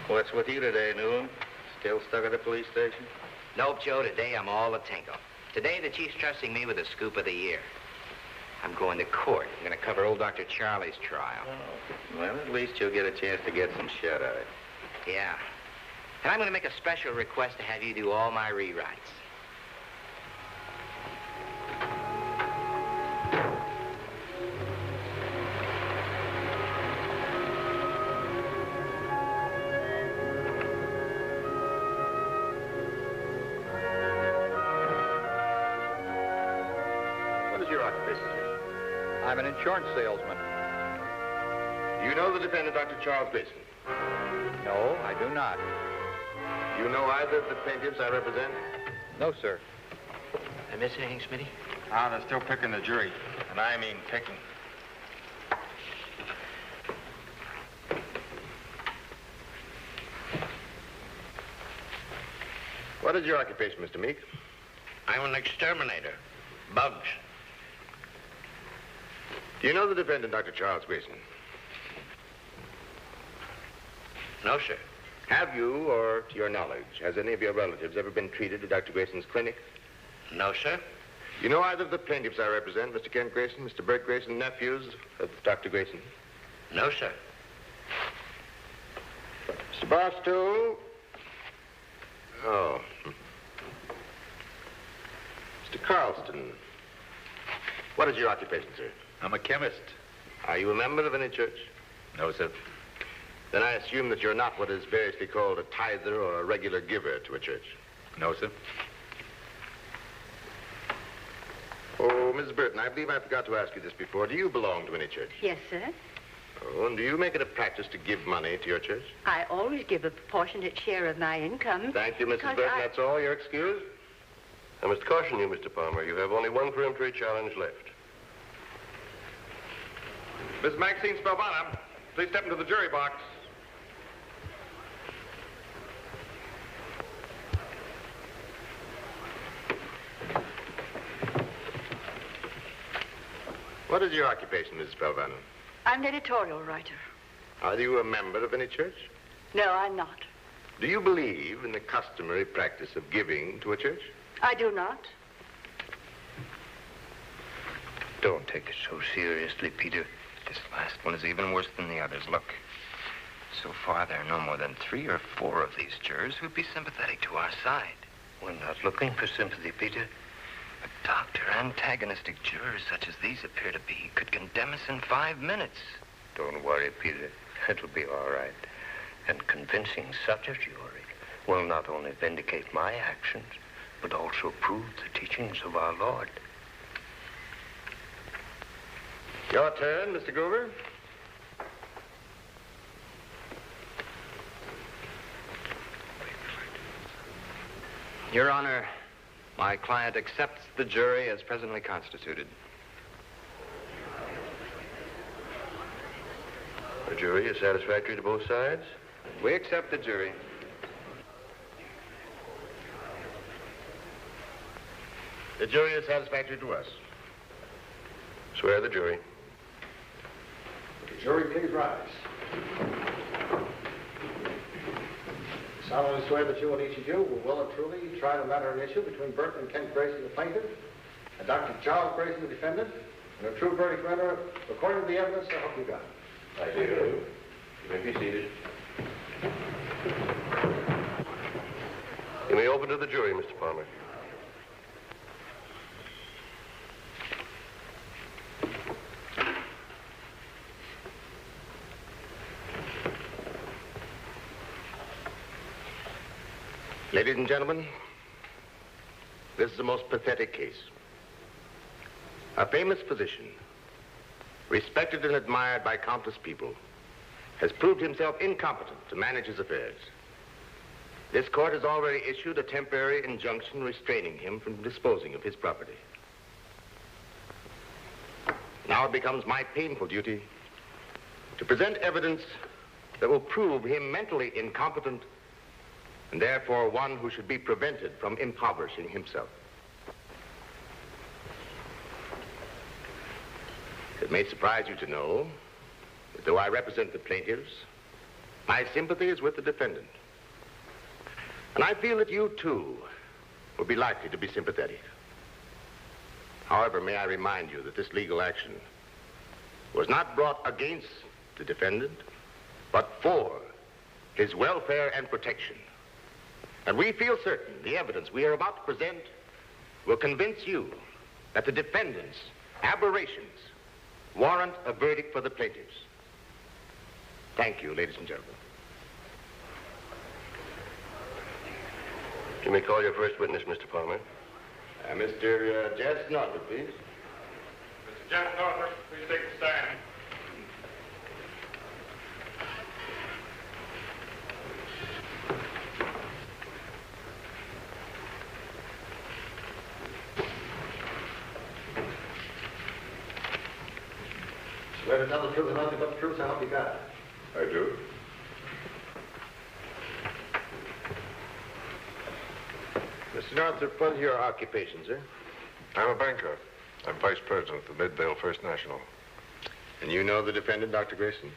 What's with you today, Newland? Still stuck at the police station? Nope, Joe. Today I'm all a tingle. Today the chief's trusting me with the scoop of the year. I'm going to court. I'm going to cover old Dr. Charlie's trial. Oh, well, at least you'll get a chance to get some shut-eye. Yeah. And I'm going to make a special request to have you do all my rewrites. I'm an insurance salesman. You know the defendant, Dr. Charles Grayson? No, I do not. Do you know either of the plaintiffs I represent? No, sir. I miss anything, Smitty? Ah, they're still picking the jury. And I mean picking. What is your occupation, Mr. Meek? I'm an exterminator. Bugs. Do you know the defendant, Dr. Charles Grayson? No, sir. Have you, or to your knowledge, has any of your relatives ever been treated at Dr. Grayson's clinic? No, sir. You know either of the plaintiffs I represent, Mr. Kent Grayson, Mr. Bert Grayson, nephews of Dr. Grayson? No, sir. Mr. Barstow? Oh. Mr. Carlston. What is your occupation, sir? I'm a chemist. Are you a member of any church? No, sir. Then I assume that you're not what is variously called a tither or a regular giver to a church. No, sir. Oh, Mrs. Burton, I believe I forgot to ask you this before. Do you belong to any church? Yes, sir. Oh, and do you make it a practice to give money to your church? I always give a proportionate share of my income. Thank you, Mrs. because Burton. That's all. You're excused. I must caution you, Mr. Palmer. You have only one peremptory challenge left. Miss Maxine Spelvana, please step into the jury box. What is your occupation, Mrs. Spelvana? I'm an editorial writer. Are you a member of any church? No, I'm not. Do you believe in the customary practice of giving to a church? I do not. Don't take it so seriously, Peter. This last one is even worse than the others. Look, so far there are no more than 3 or 4 of these jurors who'd be sympathetic to our side. We're not looking for sympathy, Peter. But Dr. Antagonistic jurors such as these appear to be could condemn us in 5 minutes. Don't worry, Peter. It'll be all right. And convincing such a jury will not only vindicate my actions, but also prove the teachings of our Lord. Your turn, Mr. Goober. Your Honor, my client accepts the jury as presently constituted. The jury is satisfactory to both sides? We accept the jury. The jury is satisfactory to us. Swear the jury. The jury, please rise. I solemnly swear that you and each of you will well and truly try the matter at issue between Bert and Kent Grayson, the plaintiff, and Dr. Charles Grayson, the defendant, and a true verdict render according to the evidence I hope you got. I do. You may be seated. You may open to the jury, Mr. Palmer. Ladies and gentlemen, this is a most pathetic case. A famous physician, respected and admired by countless people, has proved himself incompetent to manage his affairs. This court has already issued a temporary injunction restraining him from disposing of his property. Now it becomes my painful duty to present evidence that will prove him mentally incompetent and therefore one who should be prevented from impoverishing himself. It may surprise you to know that though I represent the plaintiffs, My sympathy is with the defendant. And I feel that you, too, will be likely to be sympathetic. However, may I remind you that this legal action was not brought against the defendant, but for his welfare and protection. And we feel certain the evidence we are about to present will convince you that the defendant's aberrations warrant a verdict for the plaintiffs. Thank you, ladies and gentlemen. You may call your first witness, Mr. Palmer. Mr. Jess Northrup, please. Mr. Jess Northrup, please take the stand. Swear to tell the truth and nothing but the truth, so help you God. I do. Mr. Northrup, what is your occupation, sir? I'm a banker. I'm vice president of the Midvale First National. And you know the defendant, Dr. Grayson?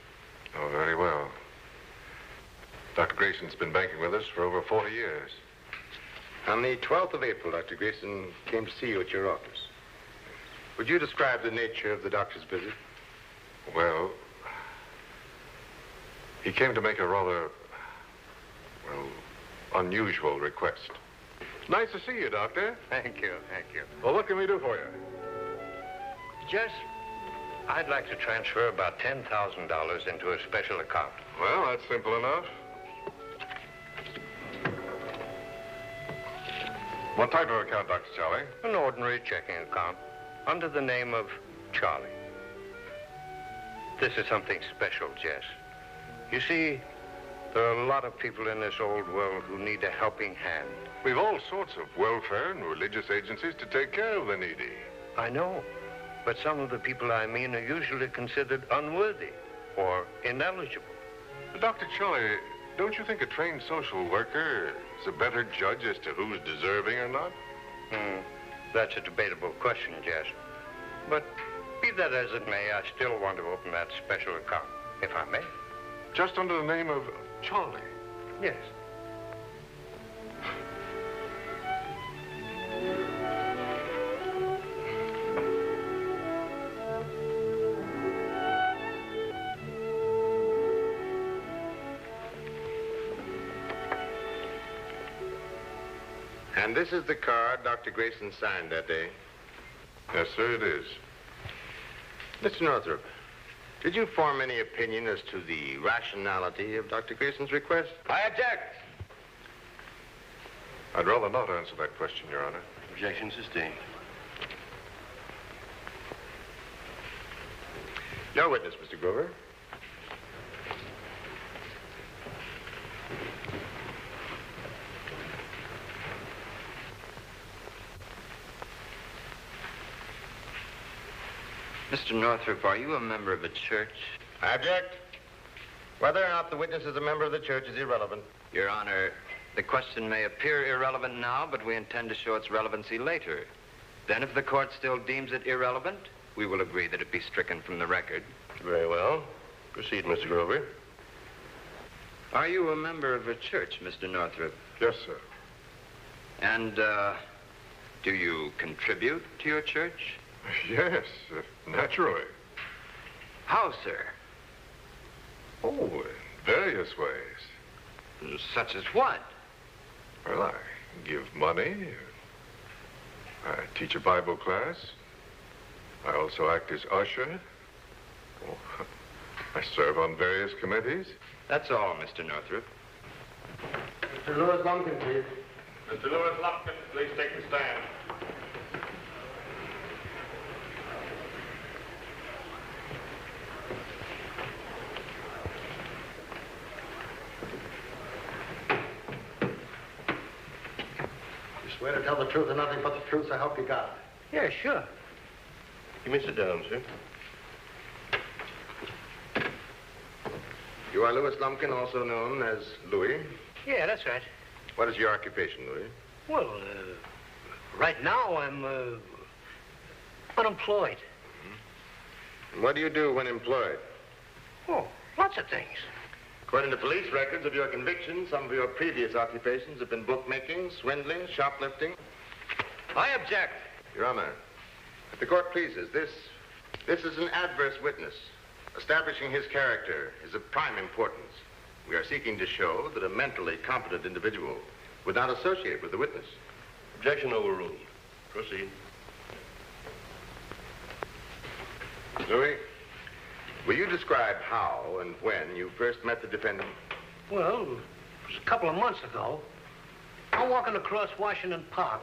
Oh, very well. Dr. Grayson's been banking with us for over 40 years. On the 12th of April, Dr. Grayson came to see you at your office. Would you describe the nature of the doctor's visit? Well, he came to make a rather, well, unusual request. Nice to see you, Doctor. Thank you, thank you. Well, what can we do for you? Jess, I'd like to transfer about $10,000 into a special account. Well, that's simple enough. What type of account, Dr. Charlie? An ordinary checking account under the name of Charlie. This is something special, Jess. You see, there are a lot of people in this old world who need a helping hand. We've all sorts of welfare and religious agencies to take care of the needy. I know, but some of the people I mean are usually considered unworthy or ineligible. Dr. Charlie, don't you think a trained social worker is a better judge as to who's deserving or not? That's a debatable question, Jess. But be that as it may, I still want to open that special account, if I may. Just under the name of Charlie? Yes. And this is the card Dr. Grayson signed that day. Yes, sir, it is. Mr. Northrup, did you form any opinion as to the rationality of Dr. Grayson's request? I object. I'd rather not answer that question, Your Honor. Objection sustained. Your witness, Mr. Grover. Mr. Northrup, are you a member of a church? I object. Whether or not the witness is a member of the church is irrelevant. Your Honor, the question may appear irrelevant now, but we intend to show its relevancy later. Then if the court still deems it irrelevant, we will agree that it be stricken from the record. Very well. Proceed, Mr. Grover. Are you a member of a church, Mr. Northrup? Yes, sir. And, do you contribute to your church? Yes, naturally. How, sir? Oh, in various ways. Such as what? Well, I give money. I teach a Bible class. I also act as usher. Oh, I serve on various committees. That's all, Mr. Northrup. Mr. Lewis Lumpkin, please. Mr. Lewis Lumpkin, please take the stand. You swear to tell the truth and nothing but the truth, so help you God. Yeah, sure. You may sit down, sir. You are Louis Lumpkin, also known as Louis. Yeah, that's right. What is your occupation, Louis? Well, right now I'm unemployed. And what do you do when employed? Oh, lots of things. According to police records of your conviction, some of your previous occupations have been bookmaking, swindling, shoplifting. I object. Your Honor, if the court pleases, this is an adverse witness. Establishing his character is of prime importance. We are seeking to show that a mentally competent individual would not associate with the witness. Objection overruled. Proceed. Louis, will you describe how and when you first met the defendant? Well, it was a couple of months ago. I'm walking across Washington Park.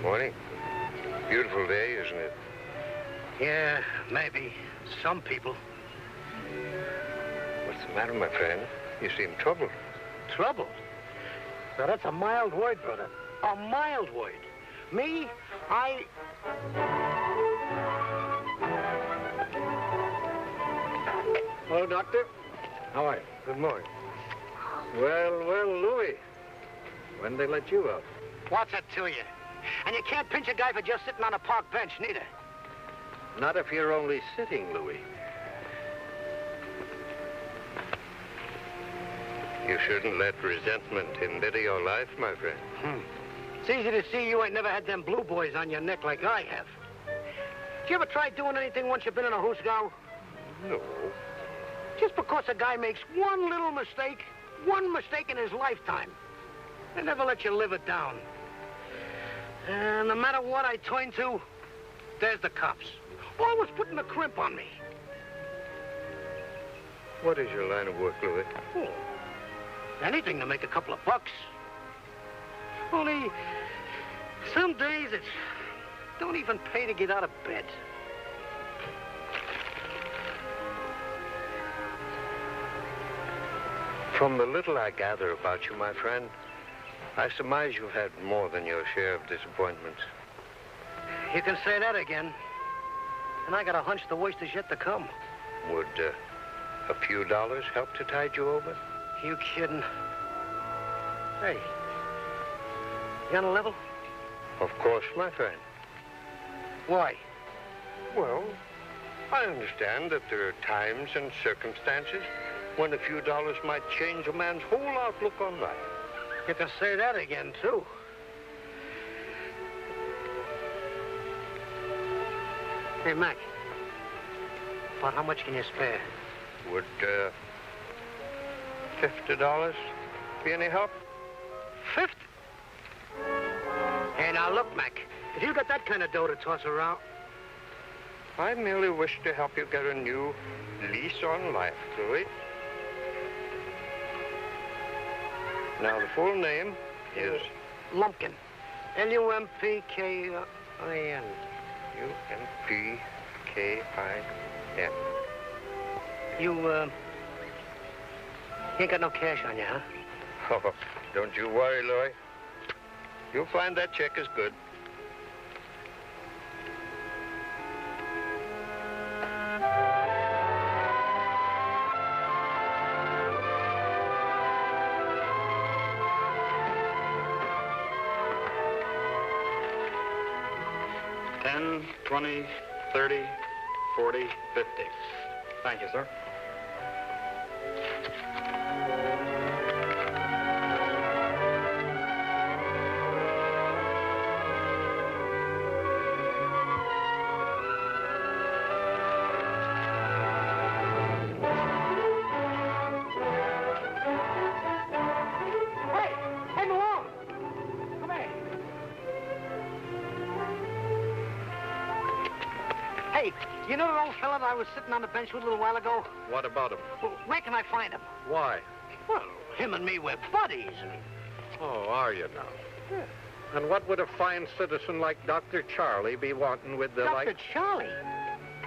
Morning. Beautiful day, isn't it? Yeah, maybe. Some people. What's the matter, my friend? You seem troubled. Trouble? Now, that's a mild word, brother. A mild word. Me, Hello, Doctor. How are you? Good morning. Well, Louis. When they let you out? what's it to you? And you can't pinch a guy for just sitting on a park bench, neither. Not if you're only sitting, Louis. You shouldn't let resentment embitter your life, my friend. It's easy to see you ain't never had them blue boys on your neck like I have. Did you ever try doing anything once you've been in a hoosgow? No. Just because a guy makes one little mistake, one mistake in his lifetime, they never let you live it down. And no matter what I turn to, there's the cops. Always putting a crimp on me. What is your line of work, Louis? Oh, anything to make a couple of bucks. Only, some days it don't even pay to get out of bed. From the little I gather about you, my friend, I surmise you've had more than your share of disappointments. You can say that again. And I got a hunch the worst is yet to come. Would a few dollars help to tide you over? You kidding? Hey, you on a level? Of course, my friend. Why? Well, I understand that there are times and circumstances when a few dollars might change a man's whole outlook on life. You can say that again, too. Hey, Mac. About how much can you spare? Would $50 be any help? 50? Hey, now look, Mac. If you got that kind of dough to toss around... I merely wish to help you get a new lease on life, Louis. Now, the full name is... Lumpkin. Lumpkin. Lumpkin. You ain't got no cash on you, huh? Oh, don't you worry, Louis. You'll find that check is good. $10, $20, $30, $40, $50. Thank you, sir. Hey, you know the old fella that I was sitting on the bench with a little while ago? What about him? Well, where can I find him? Why? Well, him and me, we're buddies. Oh, are you now? Yeah. And what would a fine citizen like Dr. Charlie be wanting with the Dr. Charlie?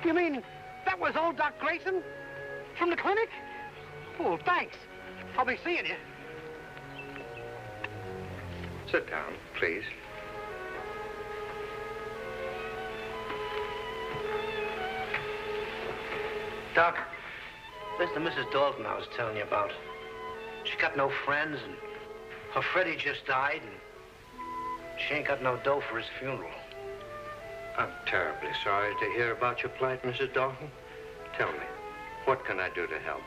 You mean that was old Doc Grayson? From the clinic? Oh, thanks. I'll be seeing you. Sit down, please. Doc, this is the Mrs. Dalton I was telling you about. She got no friends, and her Freddie just died, and she ain't got no dough for his funeral. I'm terribly sorry to hear about your plight, Mrs. Dalton. Tell me, what can I do to help?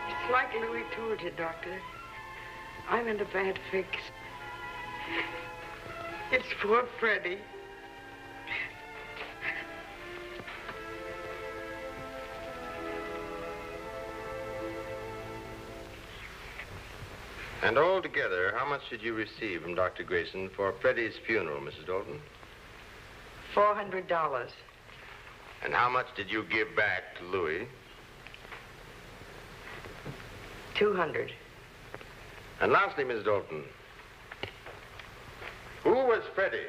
It's like Louis told you, Doctor. I'm in a bad fix. It's poor Freddie. And altogether, how much did you receive from Dr. Grayson for Freddie's funeral, Mrs. Dalton? $400. And how much did you give back to Louis? 200. And lastly, Miss Dalton, who was Freddie?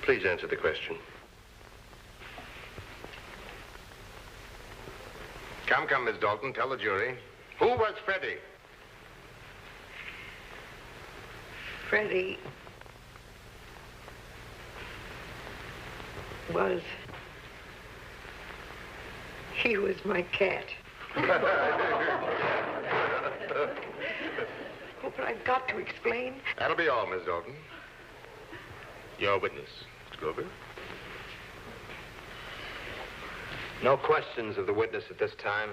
Please answer the question. Come, Miss Dalton, tell the jury. Who was Freddie? Freddie was... He was my cat. Oh, but I've got to explain. That'll be all, Miss Dalton. Your witness, Mr. Grover. No questions of the witness at this time.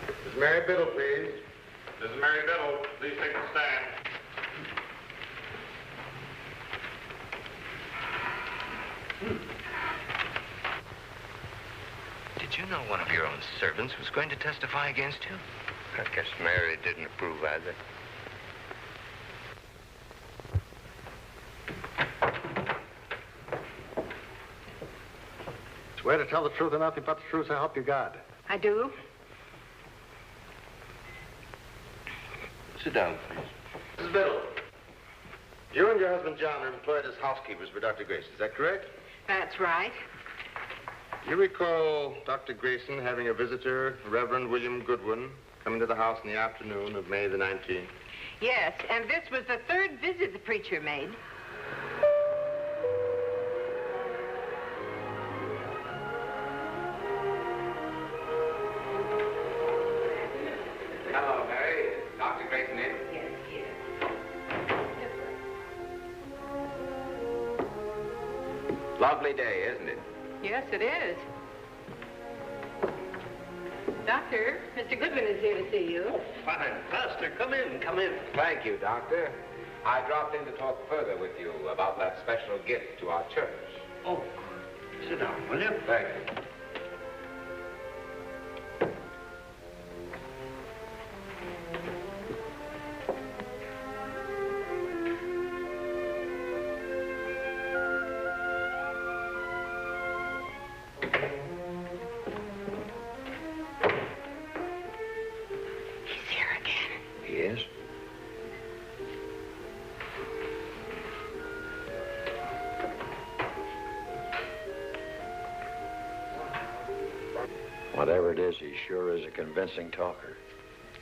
Miss Mary Biddle, please. Mrs. Mary Biddle, please take the stand. Did you know one of your own servants was going to testify against you? I guess Mary didn't approve either. Swear to tell the truth and nothing but the truth, so help you God. I do. Sit down, please. Mrs. Biddle, you and your husband John are employed as housekeepers for Dr. Grayson. Is that correct? That's right. You recall Dr. Grayson having a visitor, Reverend William Goodwin, coming to the house in the afternoon of May the 19th? Yes, and this was the third visit the preacher made. Hello, Mary. Is Dr. Grayson in? Yes, yes. Lovely day, isn't it? Yes, it is. Doctor, Mr. Goodwin is here to see you. Fine. Pastor, come in, come in. Thank you, Doctor. I dropped in to talk further with you about that special gift to our church. Oh, sit down, will you? Thank you. He's here again. He is? Whatever it is, he sure is a convincing talker.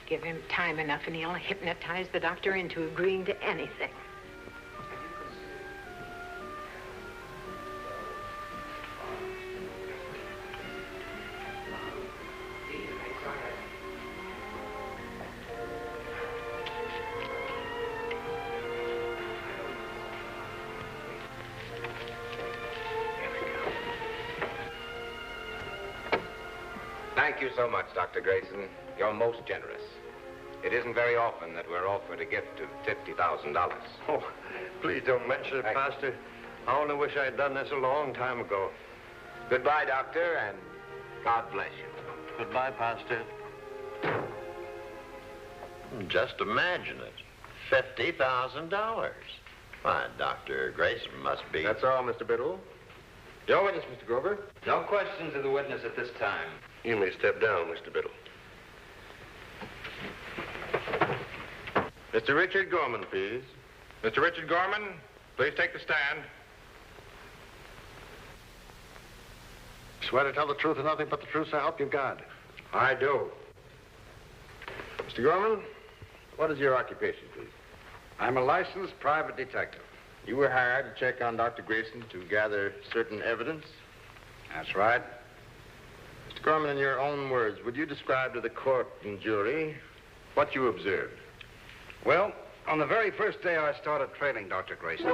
Give him time enough and he'll hypnotize the doctor into agreeing to anything. Thank you so much, Dr. Grayson. You're most generous. It isn't very often that we're offered a gift of $50,000. Oh, please don't mention it, Thank you. Pastor. I only wish I'd done this a long time ago. Goodbye, Doctor, and God bless you. Goodbye, Pastor. Just imagine it. $50,000. Why, Dr. Grayson must be... That's all, Mr. Biddle. Your witness, Mr. Grover. No questions of the witness at this time. You may step down, Mr. Biddle. Mr. Richard Gorman, please. Mr. Richard Gorman, please take the stand. Swear to tell the truth and nothing but the truth, so help you God. I do. Mr. Gorman, what is your occupation, please? I'm a licensed private detective. You were hired to check on Dr. Grayson to gather certain evidence? That's right. Mr. Gorman, in your own words, would you describe to the court and jury what you observed? Well, on the very first day I started trailing Dr. Grayson.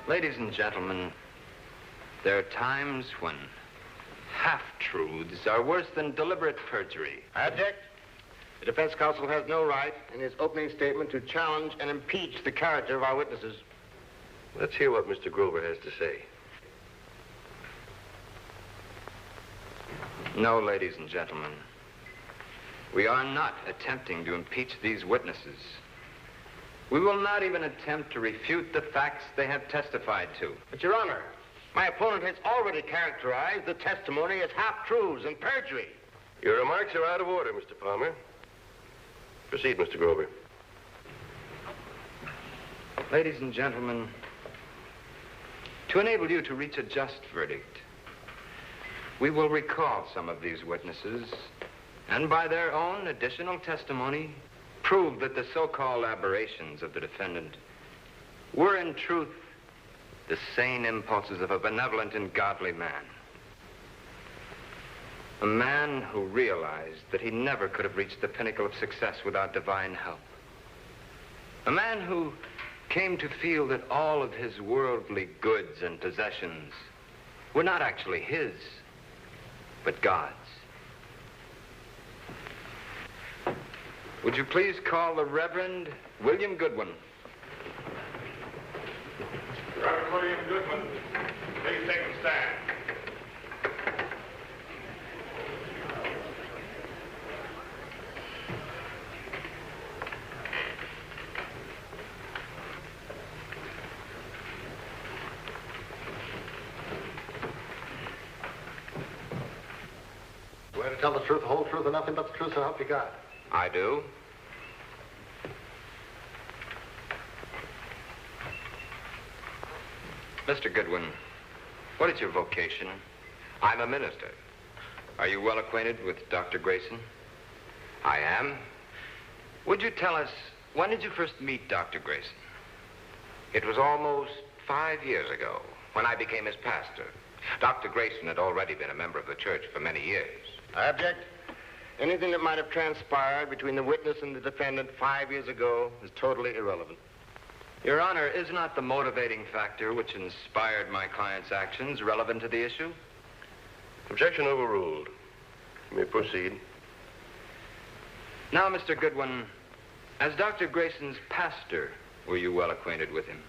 Ladies and gentlemen, there are times when half-truths are worse than deliberate perjury. I object. The defense counsel has no right in his opening statement to challenge and impeach the character of our witnesses. Let's hear what Mr. Grover has to say. No, ladies and gentlemen, we are not attempting to impeach these witnesses. We will not even attempt to refute the facts they have testified to. But, Your Honor, my opponent has already characterized the testimony as half-truths and perjury. Your remarks are out of order, Mr. Palmer. Proceed, Mr. Grover. Ladies and gentlemen, to enable you to reach a just verdict, we will recall some of these witnesses and by their own additional testimony prove that the so-called aberrations of the defendant were in truth the sane impulses of a benevolent and godly man. A man who realized that he never could have reached the pinnacle of success without divine help. A man who came to feel that all of his worldly goods and possessions were not actually his, but God's. Would you please call the Reverend William Goodwin? Reverend William Goodman, please take a stand. Swear to tell the truth, the whole truth, and nothing but the truth, so help you God. I do. Mr. Goodwin, what is your vocation? I'm a minister. Are you well acquainted with Dr. Grayson? I am. Would you tell us, when did you first meet Dr. Grayson? It was almost 5 years ago when I became his pastor. Dr. Grayson had already been a member of the church for many years. I object. Anything that might have transpired between the witness and the defendant 5 years ago is totally irrelevant. Your Honor, is not the motivating factor which inspired my client's actions relevant to the issue? Objection overruled. You may proceed. Now, Mr. Goodwin, as Dr. Grayson's pastor, were you well acquainted with him?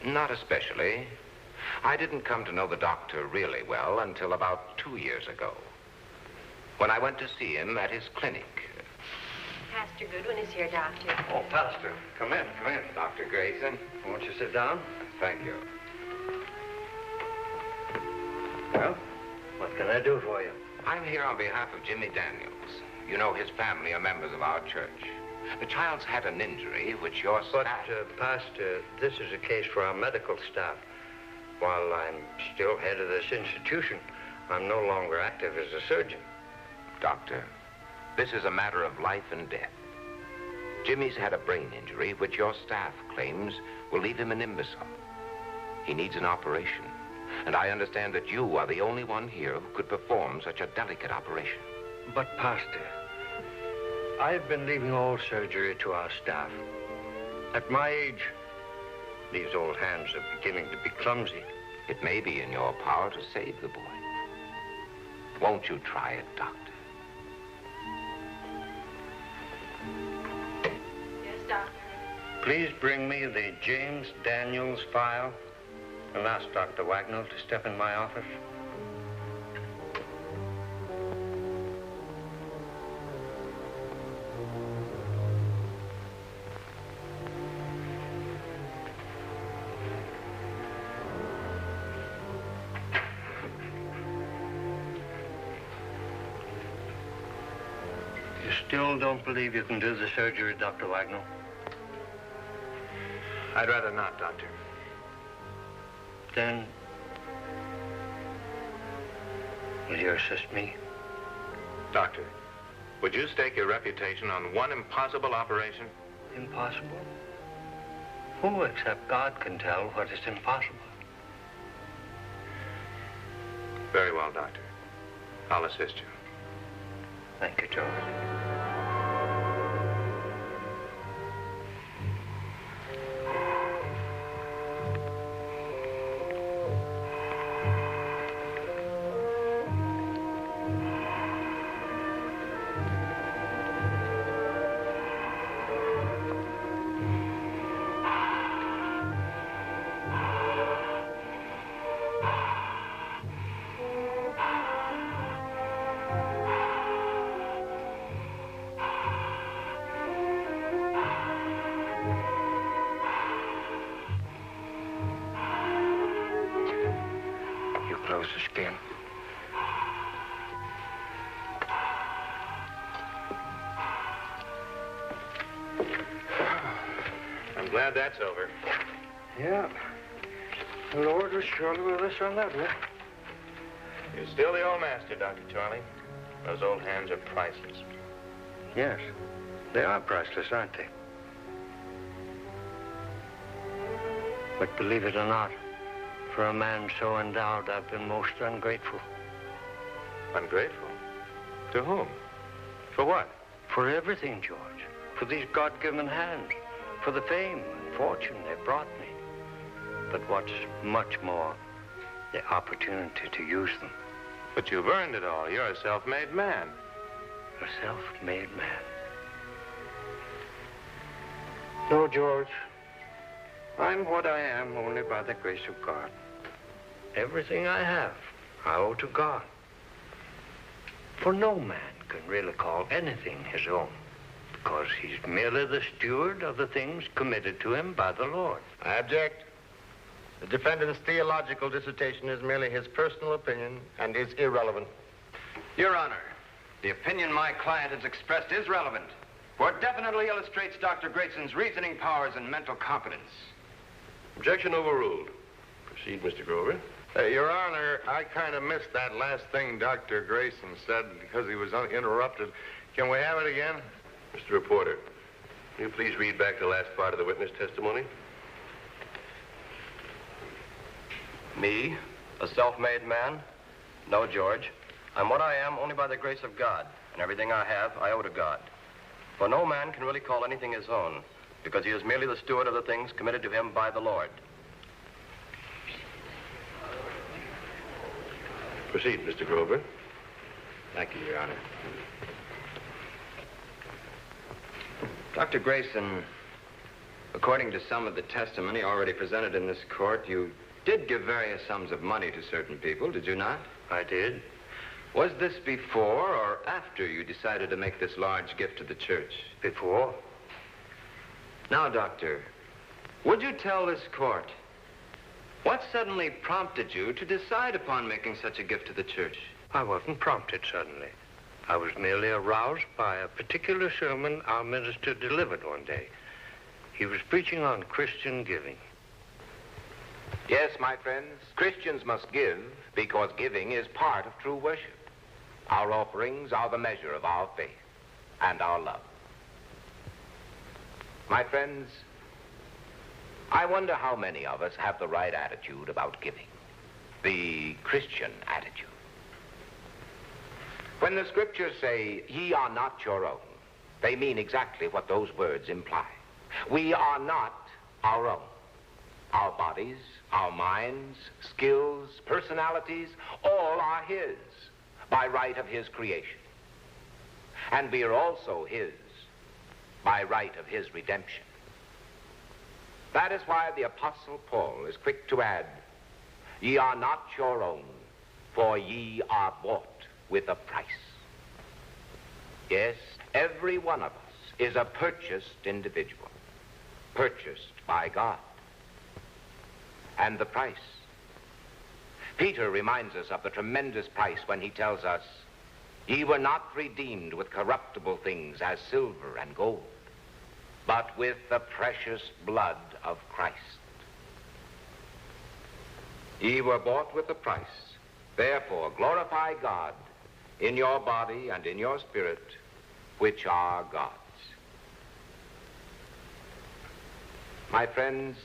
Not especially. I didn't come to know the doctor really well until about 2 years ago, when I went to see him at his clinic. Pastor Goodwin is here, Doctor. Oh, Pastor, come in. Dr. Grayson, won't you sit down? Thank you. Well, what can I do for you? I'm here on behalf of Jimmy Daniels. You know, his family are members of our church. The child's had an injury which your staff... But, Pastor, this is a case for our medical staff. While I'm still head of this institution, I'm no longer active as a surgeon. Doctor, this is a matter of life and death. Jimmy's had a brain injury which your staff claims will leave him an imbecile. He needs an operation, and I understand that you are the only one here who could perform such a delicate operation. But, Pastor, I've been leaving all surgery to our staff. At my age, these old hands are beginning to be clumsy. It may be in your power to save the boy. Won't you try it, Doctor? Yes, Doctor. Please bring me the James Daniels file and ask Dr. Wagnall to step in my office. You still don't believe you can do the surgery, Dr. Wagner? I'd rather not, Doctor. Then, will you assist me? Doctor, would you stake your reputation on one impossible operation? Impossible? Who except God can tell what is impossible? Very well, Doctor. I'll assist you. Thank you, George. Close the skin. I'm glad that's over. Yeah. The Lord was surely with us on that one. You're still the old master, Dr. Charlie. Those old hands are priceless. Yes. They are priceless, aren't they? But believe it or not, for a man so endowed, I've been most ungrateful. Ungrateful? To whom? For what? For everything, George. For these God-given hands. For the fame and fortune they brought me. But what's much more, the opportunity to use them. But you've earned it all. You're a self-made man. A self-made man. No, George. I'm what I am only by the grace of God. Everything I have, I owe to God. For no man can really call anything his own, because he's merely the steward of the things committed to him by the Lord. I object. The defendant's theological dissertation is merely his personal opinion and is irrelevant. Your Honor, the opinion my client has expressed is relevant, for it definitely illustrates Dr. Grayson's reasoning powers and mental competence. Objection overruled. Proceed, Mr. Grover. Your Honor, I kind of missed that last thing Dr. Grayson said because he was interrupted. Can we have it again? Mr. Reporter, will you please read back the last part of the witness testimony? Me, a self-made man? No, George. I'm what I am only by the grace of God, and everything I have, I owe to God. For no man can really call anything his own, because he is merely the steward of the things committed to him by the Lord. Proceed, Mr. Grover. Thank you, Your Honor. Dr. Grayson, according to some of the testimony already presented in this court, you did give various sums of money to certain people, did you not? I did. Was this before or after you decided to make this large gift to the church? Before. Now, Doctor, would you tell this court what suddenly prompted you to decide upon making such a gift to the church? I wasn't prompted suddenly. I was merely aroused by a particular sermon our minister delivered one day. He was preaching on Christian giving. Yes, my friends, Christians must give because giving is part of true worship. Our offerings are the measure of our faith and our love. My friends, I wonder how many of us have the right attitude about giving, the Christian attitude. When the scriptures say, ye are not your own, they mean exactly what those words imply. We are not our own. Our bodies, our minds, skills, personalities, all are his by right of his creation. And we are also his by right of his redemption. That is why the Apostle Paul is quick to add, ye are not your own, for ye are bought with a price. Yes, every one of us is a purchased individual, purchased by God. And the price. Peter reminds us of the tremendous price when he tells us, Ye were not redeemed with corruptible things as silver and gold, but with the precious blood of Christ. Ye were bought with a price. Therefore glorify God in your body and in your spirit, which are God's. My friends,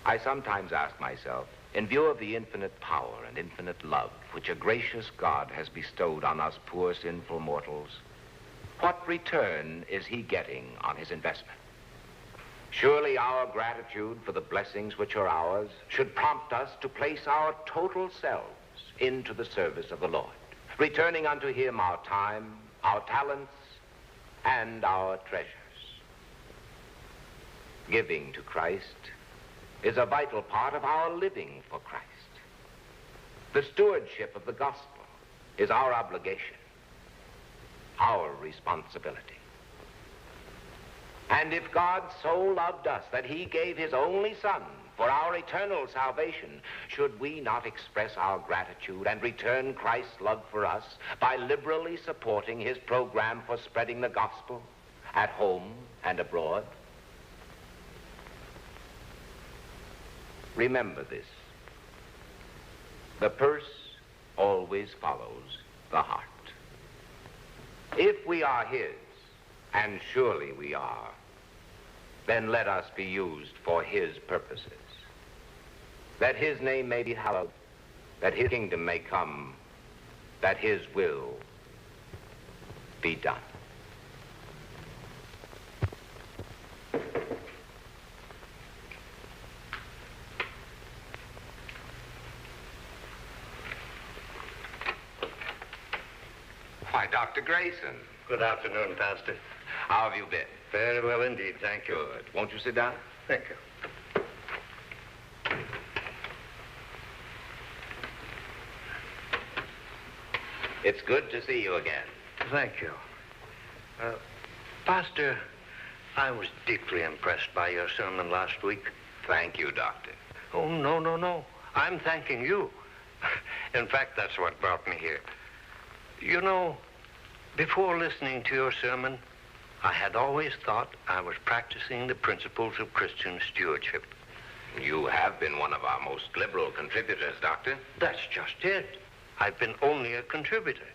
I sometimes ask myself, in view of the infinite power and infinite love which a gracious God has bestowed on us poor sinful mortals, what return is he getting on his investment? Surely our gratitude for the blessings which are ours should prompt us to place our total selves into the service of the Lord, returning unto him our time, our talents, and our treasures. Giving to Christ is a vital part of our living for Christ. The stewardship of the gospel is our obligation, our responsibility. And if God so loved us that he gave his only Son for our eternal salvation, should we not express our gratitude and return Christ's love for us by liberally supporting his program for spreading the gospel at home and abroad? Remember this. The purse always follows the heart. If we are his, and surely we are, then let us be used for his purposes. That his name may be hallowed, that his kingdom may come, that his will be done. Why, Dr. Grayson. Good afternoon, Pastor. How have you been? Very well indeed, thank you. Good. Won't you sit down? Thank you. It's good to see you again. Thank you. Pastor, I was deeply impressed by your sermon last week. Thank you, Doctor. Oh, no. I'm thanking you. In fact, that's what brought me here. You know, before listening to your sermon, I had always thought I was practicing the principles of Christian stewardship. You have been one of our most liberal contributors, Doctor. That's just it. I've been only a contributor,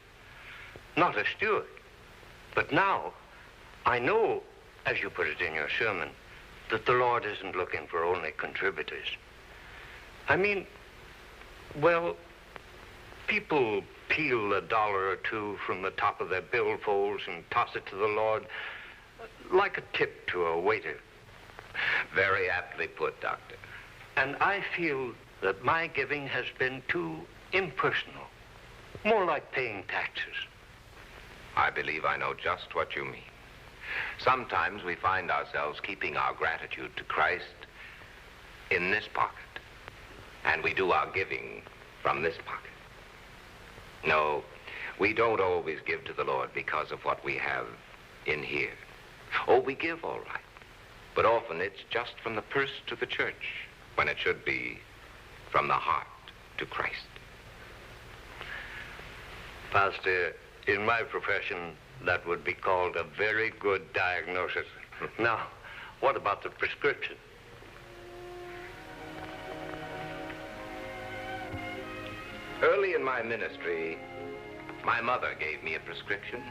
not a steward. But now, I know, as you put it in your sermon, that the Lord isn't looking for only contributors. I mean, well, people peel $1 or $2 from the top of their billfolds and toss it to the Lord like a tip to a waiter. Very aptly put, Doctor. And I feel that my giving has been too impersonal, more like paying taxes. I believe I know just what you mean. Sometimes we find ourselves keeping our gratitude to Christ in this pocket, and we do our giving from this pocket. No, we don't always give to the Lord because of what we have in here. Oh, we give all right, but often it's just from the purse to the church, when it should be from the heart to Christ. Pastor, in my profession, that would be called a very good diagnosis. Now, what about the prescription? Early in my ministry, my mother gave me a prescription.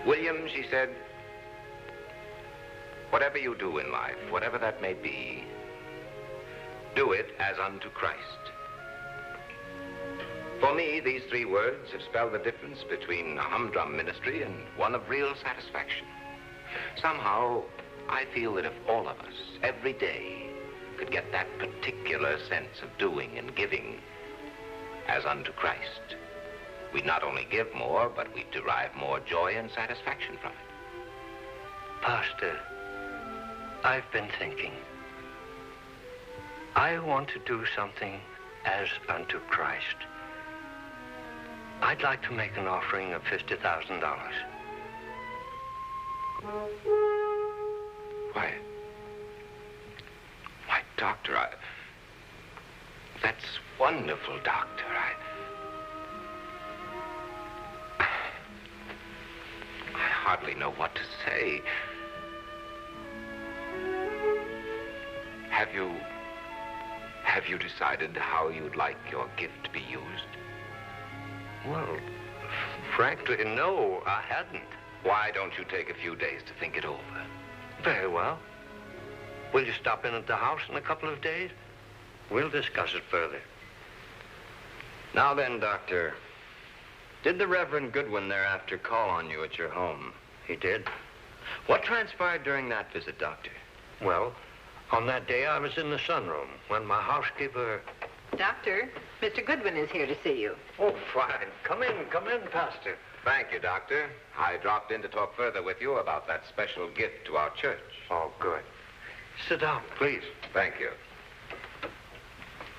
William, she said, whatever you do in life, whatever that may be, do it as unto Christ. For me, these 3 words have spelled the difference between a humdrum ministry and one of real satisfaction. Somehow, I feel that if all of us, every day, could get that particular sense of doing and giving as unto Christ, we'd not only give more, but we'd derive more joy and satisfaction from it. Pastor, I've been thinking. I want to do something as unto Christ. I'd like to make an offering of $50,000. Why, Doctor, that's wonderful, Doctor. hardly know what to say. Have you decided how you'd like your gift to be used? Well, frankly, no, I hadn't. Why don't you take a few days to think it over? Very well. Will you stop in at the house in a couple of days? We'll discuss it further. Now then, Doctor, did the Reverend Goodwin thereafter call on you at your home? He did. What transpired during that visit, Doctor? Well, on that day I was in the sunroom when my housekeeper... Doctor, Mr. Goodwin is here to see you. Oh, fine. Come in, Pastor. Thank you, Doctor. I dropped in to talk further with you about that special gift to our church. Oh, good. Sit down, please. Thank you.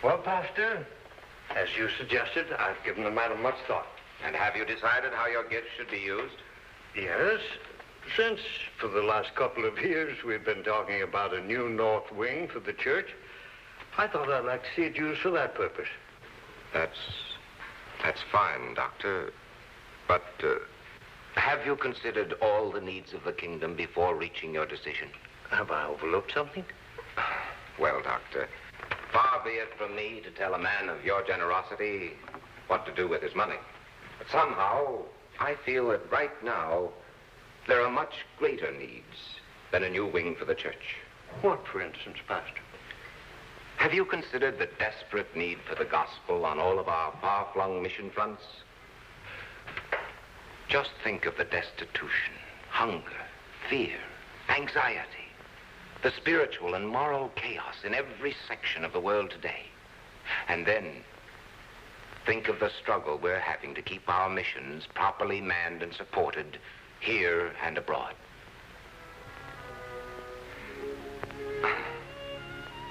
Well, Pastor, as you suggested, I've given the matter much thought. And have you decided how your gift should be used? Yes. Since, for the last couple of years, we've been talking about a new north wing for the church, I thought I'd like to see it used for that purpose. That's fine, Doctor. But have you considered all the needs of the kingdom before reaching your decision? Have I overlooked something? Well, Doctor, far be it from me to tell a man of your generosity what to do with his money. But somehow, I feel that right now, there are much greater needs than a new wing for the church. What, for instance, Pastor? Have you considered the desperate need for the gospel on all of our far-flung mission fronts? Just think of the destitution, hunger, fear, anxiety, the spiritual and moral chaos in every section of the world today. And then think of the struggle we're having to keep our missions properly manned and supported here and abroad.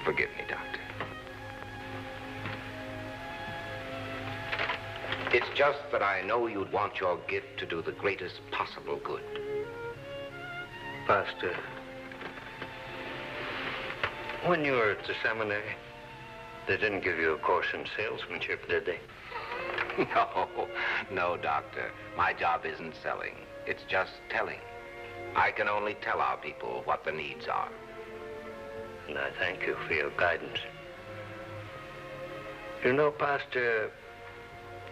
Forgive me, Doctor. It's just that I know you'd want your gift to do the greatest possible good. Pastor, when you were at the seminary, they didn't give you a course in salesmanship, did they? No, Doctor. My job isn't selling. It's just telling. I can only tell our people what the needs are. And I thank you for your guidance. You know, Pastor,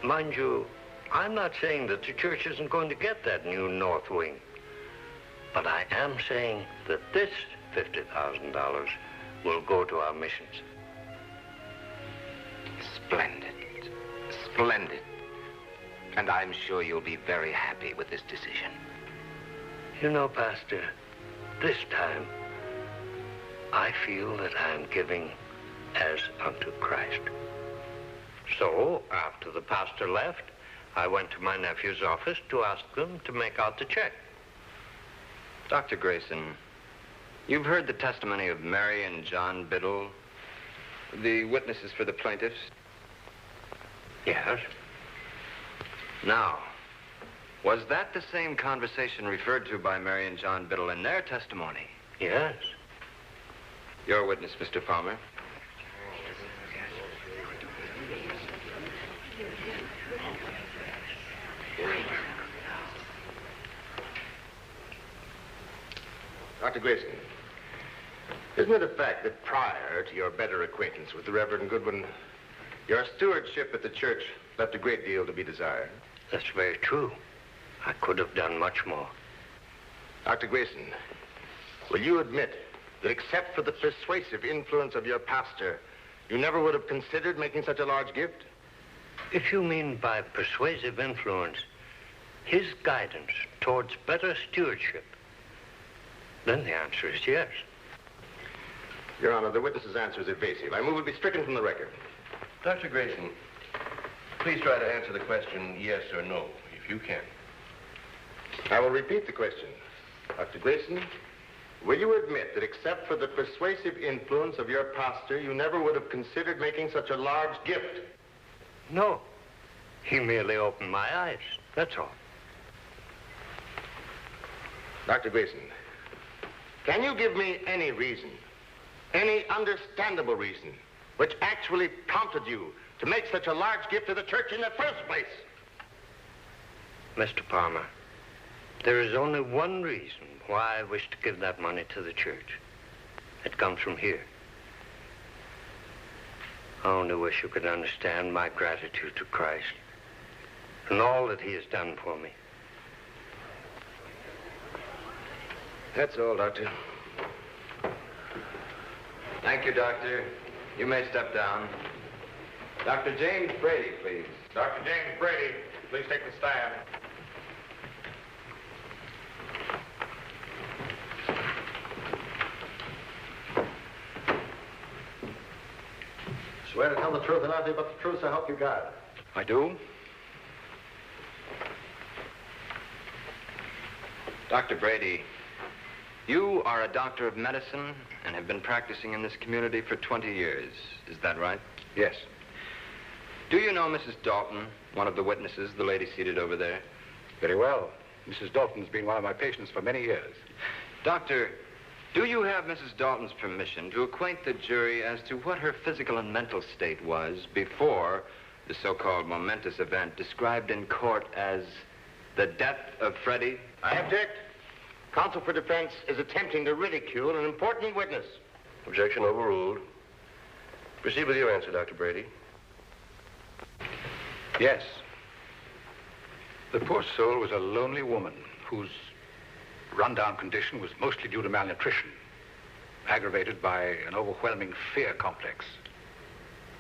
mind you, I'm not saying that the church isn't going to get that new north wing. But I am saying that this $50,000 will go to our missions. Splendid. Splendid. And I'm sure you'll be very happy with this decision. You know, Pastor, this time, I feel that I'm giving as unto Christ. So, after the pastor left, I went to my nephew's office to ask them to make out the check. Dr. Grayson, you've heard the testimony of Mary and John Biddle, the witnesses for the plaintiffs? Yes. Now, was that the same conversation referred to by Mary and John Biddle in their testimony? Yes. Your witness, Mr. Palmer. Dr. Grayson, isn't it a fact that prior to your better acquaintance with the Reverend Goodwin, your stewardship at the church left a great deal to be desired? That's very true. I could have done much more. Dr. Grayson, will you admit that except for the persuasive influence of your pastor, you never would have considered making such a large gift? If you mean by persuasive influence, his guidance towards better stewardship, then the answer is yes. Your Honor, the witness's answer is evasive. I move it be stricken from the record. Dr. Grayson, please try to answer the question yes or no, if you can. I will repeat the question. Dr. Grayson, will you admit that except for the persuasive influence of your pastor, you never would have considered making such a large gift? No. He merely opened my eyes. That's all. Dr. Grayson, can you give me any reason, any understandable reason, which actually prompted you to make such a large gift to the church in the first place? Mr. Palmer, There is only one reason why I wish to give that money to the church. It comes from here. I only wish you could understand my gratitude to Christ and all that he has done for me. That's all, Doctor. Thank you, Doctor. You may step down. Dr. James Brady, please. Dr. James Brady, please take the stand. Swear to tell the truth and nothing but the truth, so help you God. I do. Dr. Brady, you are a doctor of medicine and have been practicing in this community for 20 years. Is that right? Yes. Do you know Mrs. Dalton, one of the witnesses, the lady seated over there? Very well. Mrs. Dalton's been one of my patients for many years. Doctor, do you have Mrs. Dalton's permission to acquaint the jury as to what her physical and mental state was before the so-called momentous event described in court as the death of Freddie? I object. Counsel for defense is attempting to ridicule an important witness. Objection overruled. Proceed with your answer, Dr. Brady. Yes. The poor soul was a lonely woman whose rundown condition was mostly due to malnutrition, aggravated by an overwhelming fear complex.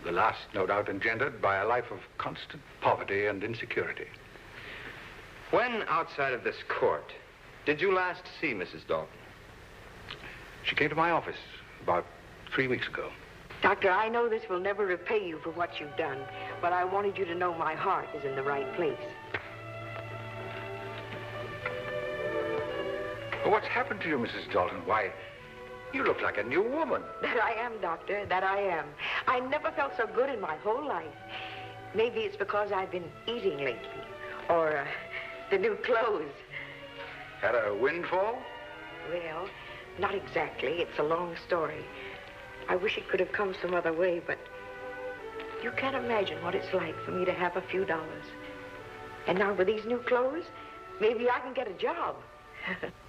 The last, no doubt, engendered by a life of constant poverty and insecurity. When outside of this court did you last see Mrs. Dalton? She came to my office about 3 weeks ago. Doctor, I know this will never repay you for what you've done, but I wanted you to know my heart is in the right place. Well, what's happened to you, Mrs. Dalton? Why, you look like a new woman. That I am, Doctor, that I am. I never felt so good in my whole life. Maybe it's because I've been eating lately, or the new clothes. Had a windfall? Well, not exactly. It's a long story. I wish it could have come some other way, but you can't imagine what it's like for me to have a few dollars. And now with these new clothes, maybe I can get a job.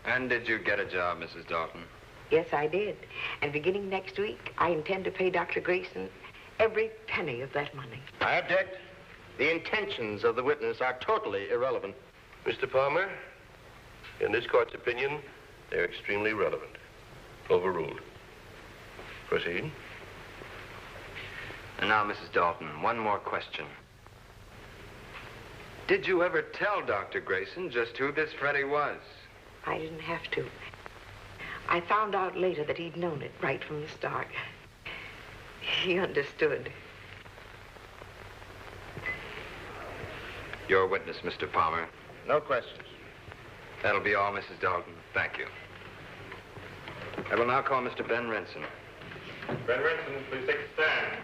And did you get a job, Mrs. Dalton? Yes, I did. And beginning next week, I intend to pay Dr. Grayson every penny of that money. I object. The intentions of the witness are totally irrelevant. Mr. Palmer, in this court's opinion, they're extremely relevant. Overruled. Proceed. And now, Mrs. Dalton, one more question. Did you ever tell Dr. Grayson just who this Freddie was? I didn't have to. I found out later that he'd known it right from the start. He understood. Your witness, Mr. Palmer. No questions. That'll be all, Mrs. Dalton. Thank you. I will now call Mr. Ben Renson. Ben Grayson, please take a stand.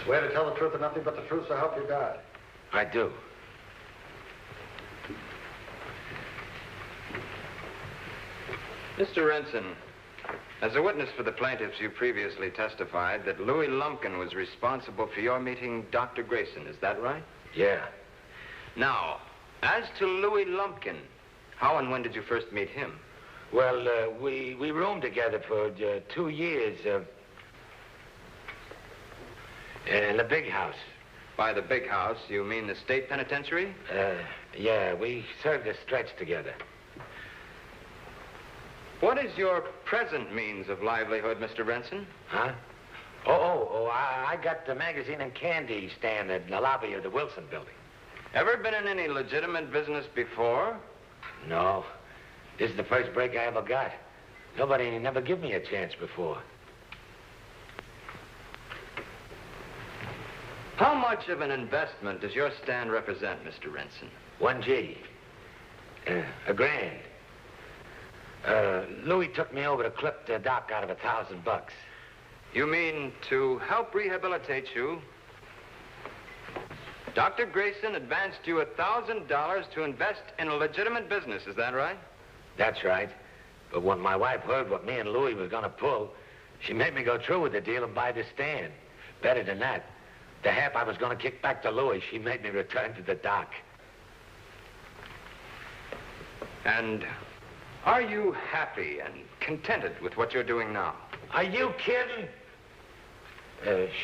Swear to tell the truth and nothing but the truth, so help you God. I do. Mr. Renson, as a witness for the plaintiffs, you previously testified that Louis Lumpkin was responsible for your meeting Dr. Grayson. Is that right? Yeah. Now, as to Louis Lumpkin, how and when did you first meet him? Well, we roomed together for 2 years in the big house. By the big house, you mean the state penitentiary? Yeah, we served a stretch together. What is your present means of livelihood, Mr. Renson? Huh? I got the magazine and candy stand in the lobby of the Wilson building. Ever been in any legitimate business before? No. This is the first break I ever got. Nobody never give me a chance before. How much of an investment does your stand represent, Mr. Renson? $1G. $1,000. Louis took me over to clip the doc out of $1,000. You mean to help rehabilitate you Dr. Grayson advanced you $1,000 to invest in a legitimate business, is that right? That's right. But when my wife heard what me and Louis were going to pull, she made me go through with the deal and buy the stand. Better than that, the half I was going to kick back to Louis, she made me return to the dock. And are you happy and contented with what you're doing now? Are you kidding?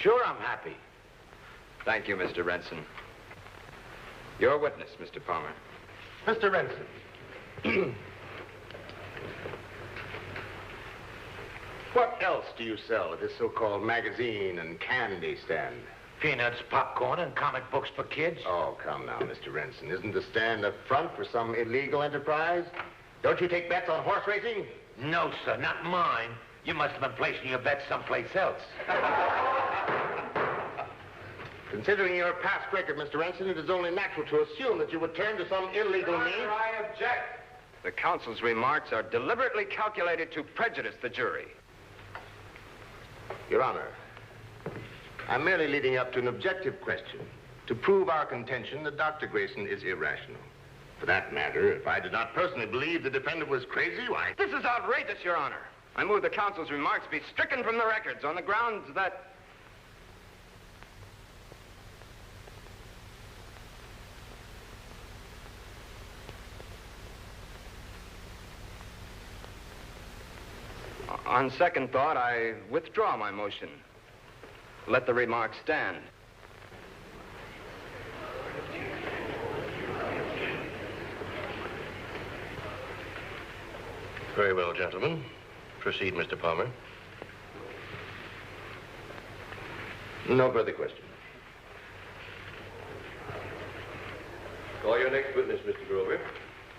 Sure I'm happy. Thank you, Mr. Renson. Your witness, Mr. Palmer. Mr. Renson. What else do you sell at this so-called magazine and candy stand? Peanuts, popcorn, and comic books for kids. Oh, come now, Mr. Renson. Isn't the stand a front for some illegal enterprise? Don't you take bets on horse racing? No, sir, not mine. You must have been placing your bets someplace else. Considering your past record, Mr. Renson, it is only natural to assume that you would turn to some illegal means. I object. The counsel's remarks are deliberately calculated to prejudice the jury. Your Honor, I'm merely leading up to an objective question to prove our contention that Dr. Grayson is irrational. For that matter, if I did not personally believe the defendant was crazy, why... This is outrageous, Your Honor. I move the counsel's remarks be stricken from the records on the grounds that... On second thought, I withdraw my motion. Let the remarks stand. Very well, gentlemen. Proceed, Mr. Palmer. No further question. Call your next witness, Mr. Grover.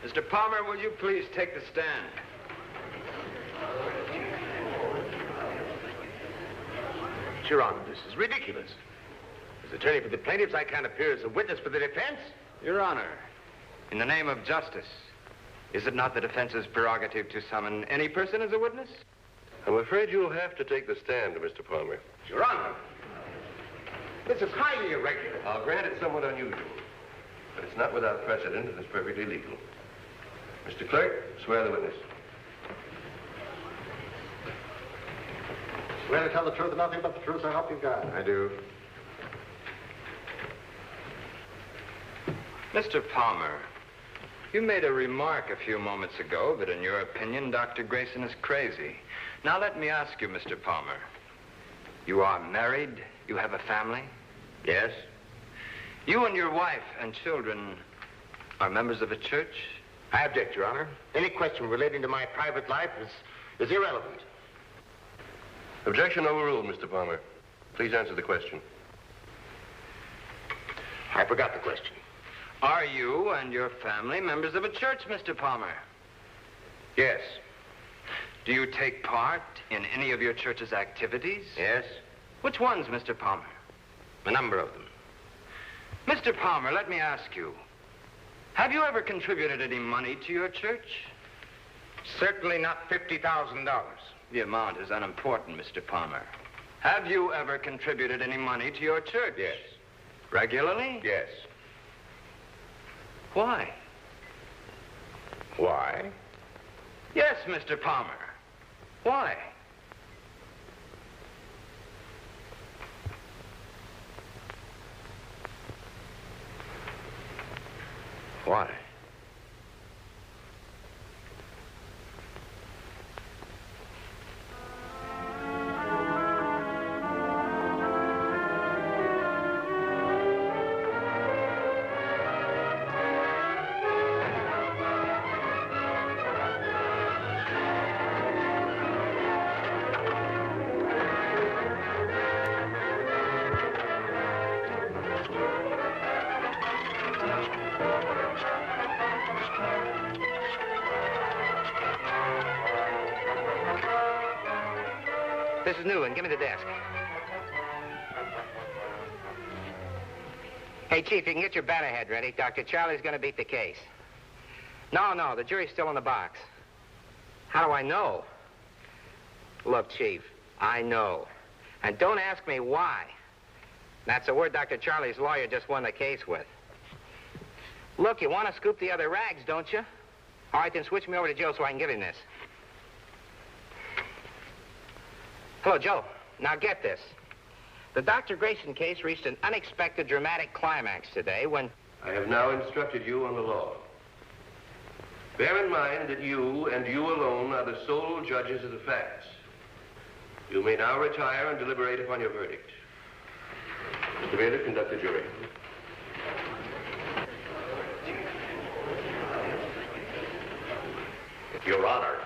Mr. Palmer, will you please take the stand? Your Honor, this is ridiculous. As attorney for the plaintiffs, I can't appear as a witness for the defense. Your Honor, in the name of justice, is it not the defense's prerogative to summon any person as a witness? I'm afraid you'll have to take the stand, Mr. Palmer. Your Honor, this is highly irregular. I'll grant it somewhat unusual, but it's not without precedent and it's perfectly legal. Mr. Clerk, swear the witness. Swear to tell the truth and nothing but the truth, so help you God. I do. Mr. Palmer, you made a remark a few moments ago that in your opinion, Dr. Grayson is crazy. Now let me ask you, Mr. Palmer. You are married? You have a family? Yes? You and your wife and children are members of a church? I object, Your Honor. Any question relating to my private life is irrelevant. Objection overruled, Mr. Palmer. Please answer the question. I forgot the question. Are you and your family members of a church, Mr. Palmer? Yes. Do you take part in any of your church's activities? Yes. Which ones, Mr. Palmer? A number of them. Mr. Palmer, let me ask you, have you ever contributed any money to your church? Certainly not $50,000. The amount is unimportant, Mr. Palmer. Have you ever contributed any money to your church? Yes. Regularly? Yes. Why? Why? Yes, Mr. Palmer. Why? Why? This is Newland. Give me the desk. Hey, Chief, you can get your bannerhead ready. Dr. Charlie's going to beat the case. No, the jury's still in the box. How do I know? Look, Chief, I know. And don't ask me why. That's the word Dr. Charlie's lawyer just won the case with. Look, you want to scoop the other rags, don't you? All right, then switch me over to Joe so I can give him this. Hello, Joe. Now get this. The Dr. Grayson case reached an unexpected dramatic climax today when... I have now instructed you on the law. Bear in mind that you and you alone are the sole judges of the facts. You may now retire and deliberate upon your verdict. Mr. Bailiff, conduct the jury. Your Honor,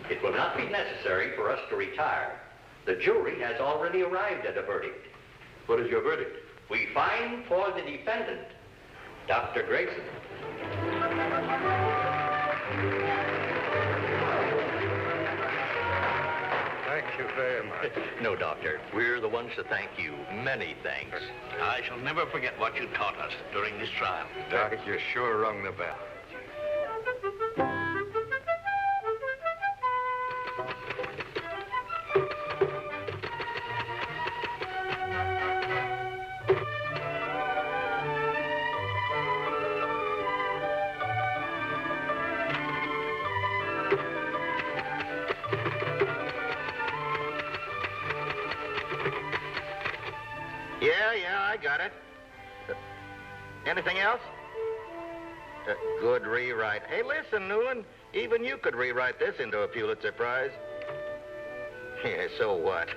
it will not be necessary for us to retire. The jury has already arrived at a verdict. What is your verdict? We find for the defendant, Dr. Grayson. Thank you very much. No, Doctor. We're the ones to thank you. Many thanks. I shall never forget what you taught us during this trial. Doc, you sure rung the bell. Yeah, I got it. Anything else? Good rewrite. Hey, listen, Newland, even you could rewrite this into a Pulitzer Prize. Yeah, so what?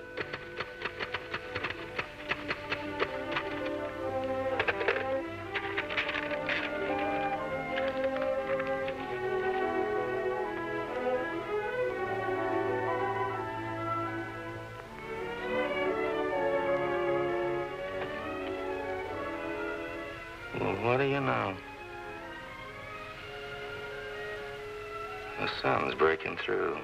Well, what do you know? The sun's breaking through.